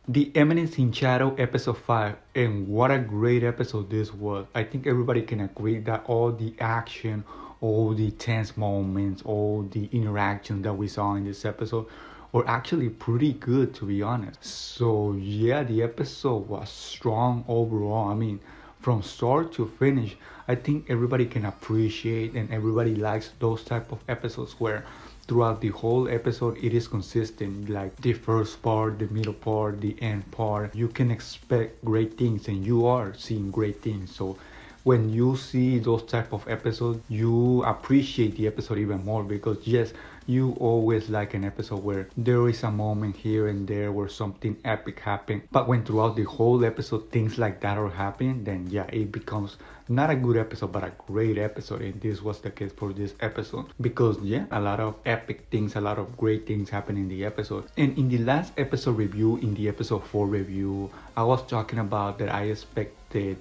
The Eminence in Shadow episode 5, and what a great episode this was. I think everybody can agree that all the action, all the tense moments, all the interactions that we saw in this episode were actually pretty good, to be honest. So yeah, the episode was strong overall. I mean, from start to finish, I think everybody can appreciate and everybody likes those type of episodes where throughout the whole episode it is consistent, like the first part, the middle part, the end part. You can expect great things and you are seeing great things. So when you see those type of episodes, you appreciate the episode even more, because yes, you always like an episode where there is a moment here and there where something epic happened, but when throughout the whole episode things like that are happening, then yeah, it becomes not a good episode but a great episode. And this was the case for this episode, because yeah, a lot of epic things, a lot of great things happen in the episode. And in the last episode review, in the episode 4 review, I was talking about that I expected,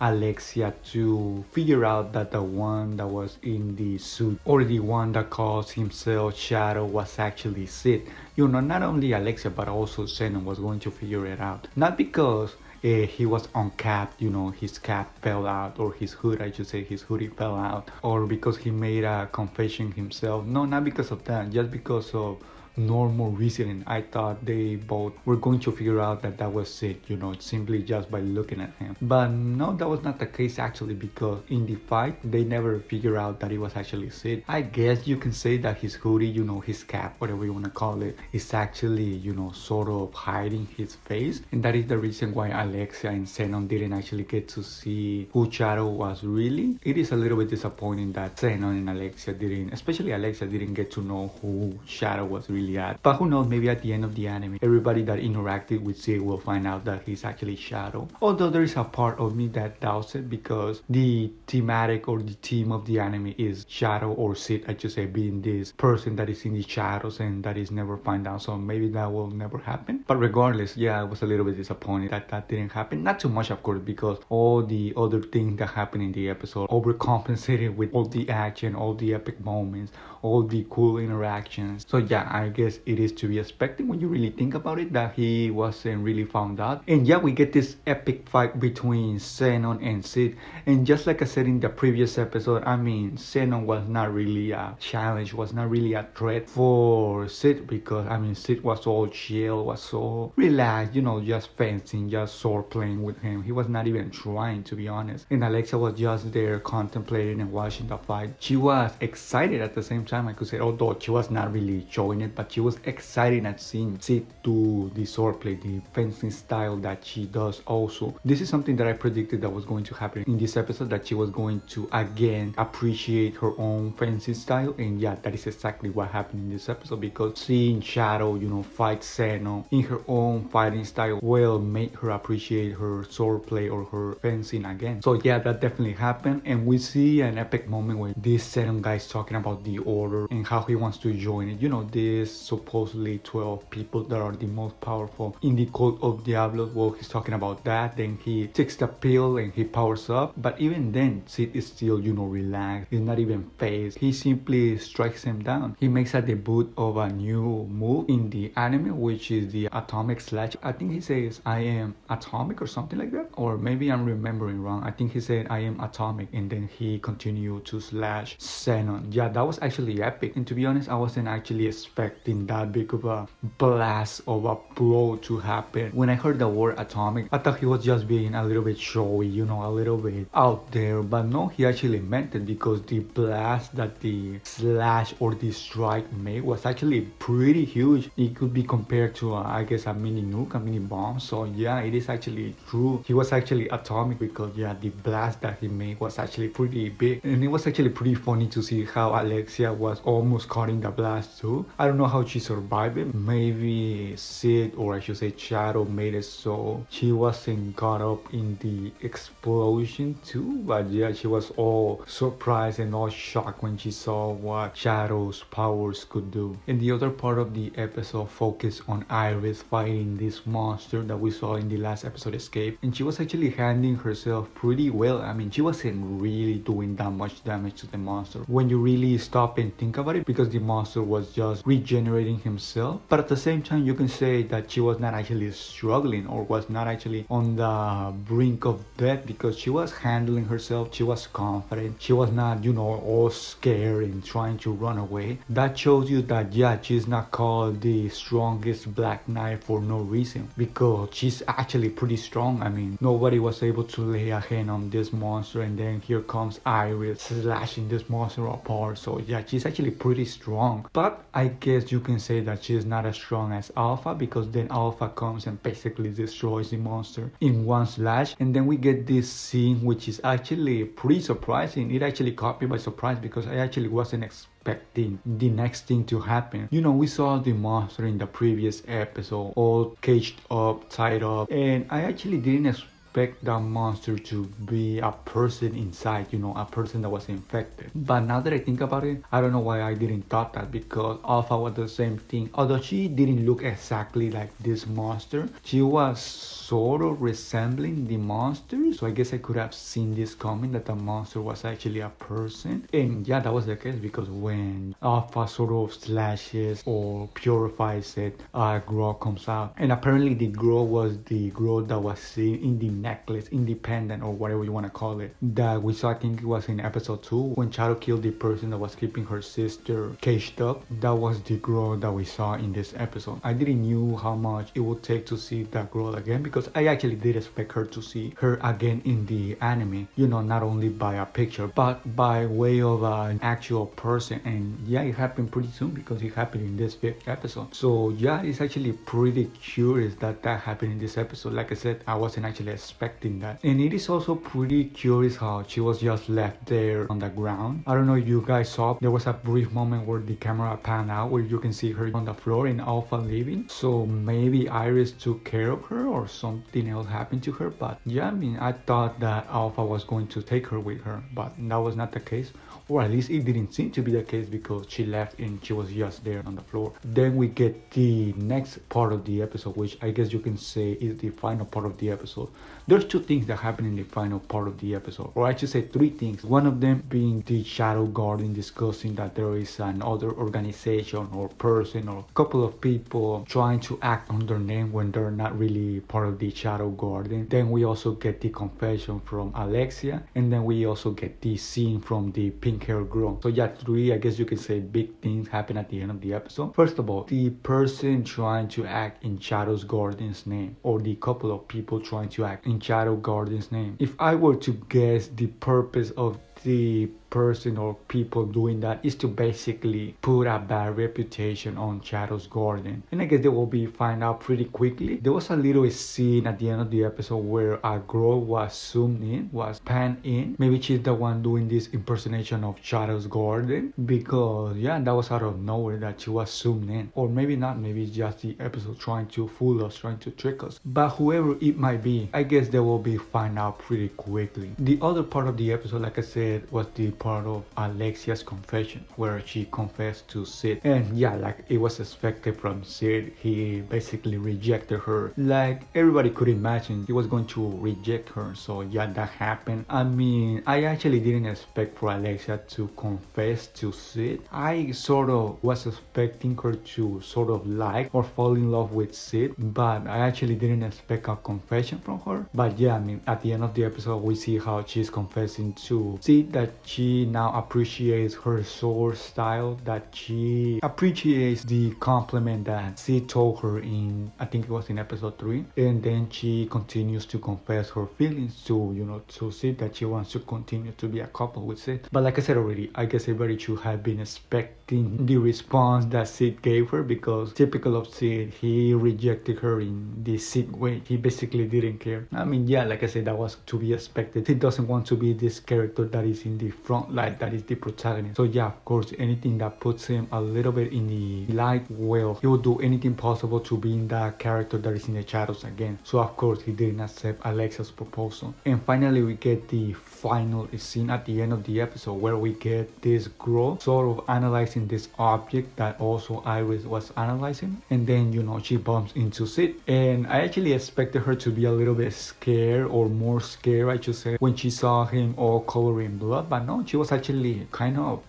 Alexia to figure out that the one that was in the suit, or the one that calls himself Shadow, was actually Sid. Not only Alexia but also Xenon was going to figure it out. Not because he was uncapped, his cap fell out, or his hood, I should say, his hoodie fell out, or because he made a confession himself. No, not because of that, just because of normal reasoning. I thought they both were going to figure out that that was it, simply just by looking at him. But no, that was not the case actually, because in the fight, they never figured out that it was actually Sid. I guess you can say that his hoodie, his cap, whatever you want to call it, is actually, sort of hiding his face. And that is the reason why Alexia and Xenon didn't actually get to see who Shadow was really. It is a little bit disappointing that Xenon and Alexia didn't, especially Alexia, didn't get to know who Shadow was really at. But who knows, maybe at the end of the anime, everybody that interacted with Sid will find out that he's actually Shadow. Although there is a part of me that doubts it, because the thematic or the theme of the anime is Shadow, or Sid, I should say, being this person that is in the shadows and that is never found out. So maybe that will never happen. But regardless, yeah, I was a little bit disappointed that that didn't happen. Not too much, of course, because all the other things that happened in the episode overcompensated with all the action, all the epic moments, all the cool interactions. So yeah, I guess it is to be expected when you really think about it that he wasn't really found out. And yeah, we get this epic fight between Xenon and Sid. And just like I said in the previous episode, I mean, Xenon was not really a challenge, was not really a threat for Sid, because I mean, Sid was all chill, was so relaxed, just fencing, just sword playing with him. He was not even trying, to be honest. And Alexia was just there contemplating and watching the fight. She was excited at the same time, I could say, although she was not really showing it, but she was excited at seeing Sid do the swordplay, the fencing style that she does also. This is something that I predicted that was going to happen in this episode, that she was going to again appreciate her own fencing style. And yeah, that is exactly what happened in this episode, because seeing Shadow, fight Xenon in her own fighting style will make her appreciate her swordplay or her fencing again. So yeah, that definitely happened. And we see an epic moment where this Xenon guy is talking about the order and how he wants to join it. This supposedly 12 people that are the most powerful in the cult of Diablos. Well, he's talking about that. Then he takes the pill and he powers up. But even then, Sid is still, relaxed. He's not even phased. He simply strikes him down. He makes a debut of a new move in the anime, which is the atomic slash. I think he says, I am atomic or something like that. Or maybe I'm remembering wrong. I think he said, I am atomic. And then he continued to slash Xenon. Yeah, that was actually epic. And to be honest, I wasn't actually expecting that big of a blast of a blow to happen. When I heard the word atomic, I thought he was just being a little bit showy, a little bit out there. But no, he actually meant it, because the blast that the slash or the strike made was actually pretty huge. It could be compared to, I guess, a mini nuke, a mini bomb. So yeah, it is actually true. He was actually atomic, because yeah, the blast that he made was actually pretty big. And it was actually pretty funny to see how Alexia was almost caught in the blast too. I don't know how she survived it. Maybe Sid, or I should say Shadow, made it so she wasn't caught up in the explosion too. But yeah, she was all surprised and all shocked when she saw what Shadow's powers could do. And the other part of the episode focused on Iris fighting this monster that we saw in the last episode, Escape. And she was actually handling herself pretty well. I mean, she wasn't really doing that much damage to the monster when you really stop and think about it, because the monster was just regenerating regenerating himself. But at the same time, you can say that she was not actually struggling or was not actually on the brink of death, because she was handling herself, she was confident, she was not, all scared and trying to run away. That shows you that, yeah, she's not called the strongest Black Knight for no reason, because she's actually pretty strong. I mean, nobody was able to lay a hand on this monster, and then here comes Iris slashing this monster apart. So yeah, she's actually pretty strong. But I guess you can say that she's not as strong as Alpha, because then Alpha comes and basically destroys the monster in one slash. And then we get this scene which is actually pretty surprising. It actually caught me by surprise, because I actually wasn't expecting the next thing to happen. We saw the monster in the previous episode all caged up, tied up, and I actually didn't expect that monster to be a person inside, a person that was infected. But now that I think about it, I don't know why I didn't thought that, because Alpha was the same thing. Although she didn't look exactly like this monster, she was sort of resembling the monster. So I guess I could have seen this coming, that the monster was actually a person. And yeah, that was the case, because when Alpha sort of slashes or purifies it, a girl comes out. And apparently the girl was the girl that was seen in the necklace, independent, or whatever you want to call it, that we saw. I think it was in episode 2 when Shadow killed the person that was keeping her sister caged up. That was the girl that we saw in this episode. I didn't knew how much it would take to see that girl again, because I actually did expect her to see her again in the anime, not only by a picture but by way of an actual person. And yeah, it happened pretty soon, because it happened in this 5th episode. So yeah, it's actually pretty curious that happened in this episode. Like I said, I wasn't actually expecting that. And it is also pretty curious how she was just left there on the ground. I don't know if you guys saw, there was a brief moment where the camera panned out where you can see her on the floor and Alpha leaving. So maybe Iris took care of her or something else happened to her. But yeah, I mean, I thought that Alpha was going to take her with her, but that was not the case. Or at least it didn't seem to be the case, because she left and she was just there on the floor. Then we get the next part of the episode, which I guess you can say is the final part of the episode. There's 2 things that happen in the final part of the episode, or I should say 3 things. One of them being the Shadow Garden discussing that there is another organization or person or couple of people trying to act on their name when they're not really part of the Shadow Garden. Then we also get the confession from Alexia, and then we also get the scene from the pink hair girl. So yeah, 3, I guess you can say, big things happen at the end of the episode. First of all, the person trying to act in Shadow's Garden's name, or the couple of people trying to act in Shadow Garden's name. If I were to guess, the purpose of the person or people doing that is to basically put a bad reputation on Shadow's Garden. And I guess they will be find out pretty quickly. There was a little scene at the end of the episode where a girl was zoomed in, was panned in. Maybe she's the one doing this impersonation of Shadow's Garden, because yeah, that was out of nowhere that she was zoomed in. Or maybe not, maybe it's just the episode trying to fool us, trying to trick us. But whoever it might be, I guess they will be find out pretty quickly. The other part of the episode, like I said, was the part of Alexia's confession, where she confessed to Sid. And yeah, like it was expected from Sid, he basically rejected her. Like everybody could imagine he was going to reject her. So yeah, that happened. I mean, I actually didn't expect for Alexia to confess to Sid. I sort of was expecting her to sort of like or fall in love with Sid, but I actually didn't expect a confession from her. But yeah, I mean, at the end of the episode, we see how she's confessing to Sid that she now appreciates her sword style, that she appreciates the compliment that Sid told her in, I think it was in episode 3, and then she continues to confess her feelings to, to Sid, that she wants to continue to be a couple with Sid. But like I said already, I guess everybody should have been expecting the response that Sid gave her, because typical of Sid, he rejected her in the Sid way. He basically didn't care. I mean, yeah, like I said, that was to be expected. Sid doesn't want to be this character that is in the front light, that is the protagonist. So yeah, of course, anything that puts him a little bit in the light, well, he will do anything possible to be in that character that is in the shadows again. So of course, he didn't accept Alexia's proposal. And finally, we get the final scene at the end of the episode, where we get this girl sort of analyzing this object that also Iris was analyzing, and then she bumps into Sid. And I actually expected her to be a little bit scared, or more scared I should say, when she saw him all covered in blood. But no, she was actually kind of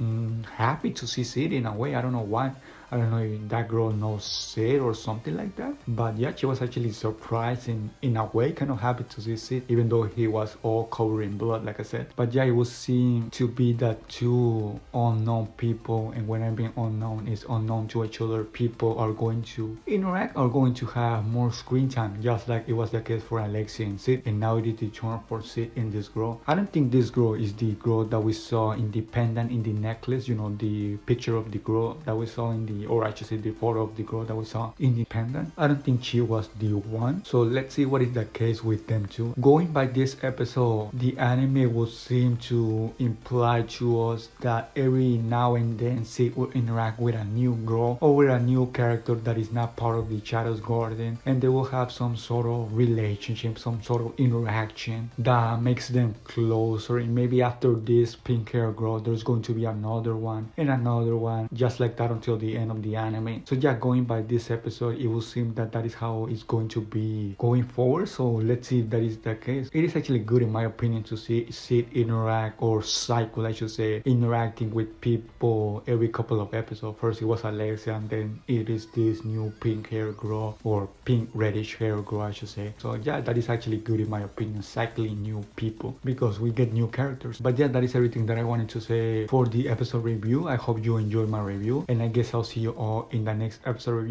happy to see Sid in a way. I don't know why. I don't know if that girl knows Sid or something like that. But yeah, she was actually surprised in a way, kind of happy to see Sid, even though he was all covered in blood, like I said. But yeah, it was seen to be that two unknown people, and when I mean unknown, is unknown to each other. People are going to interact, are going to have more screen time, just like it was the case for Alexia and Sid, and now it is the turn for Sid in this girl. I don't think this girl is the girl that we saw independent in the necklace, you know, the picture of the girl that we saw in the, or I should say the photo of the girl that we saw independent. I don't think she was the one. So let's see what is the case with them two. Going by this episode, the anime would seem to imply to us that every now and then Sid will interact with a new girl or with a new character that is not part of the Shadow's Garden, and they will have some sort of relationship, some sort of interaction that makes them closer. And maybe after this pink hair girl, there's going to be another one and another one, just like that until the end of the anime. So yeah, going by this episode, it will seem that that is how it's going to be going forward. So let's see if that is the case. It is actually good in my opinion to see Sid interact, or cycle I should say, interacting with people every couple of episodes. First it was Alexia, and then it is this new pink hair girl, or pink reddish hair girl I should say. So yeah, that is actually good in my opinion, cycling new people, because we get new characters. But yeah, that is everything that I wanted to say for the episode review. I hope you enjoyed my review, and I guess I'll see you all in the next episode review.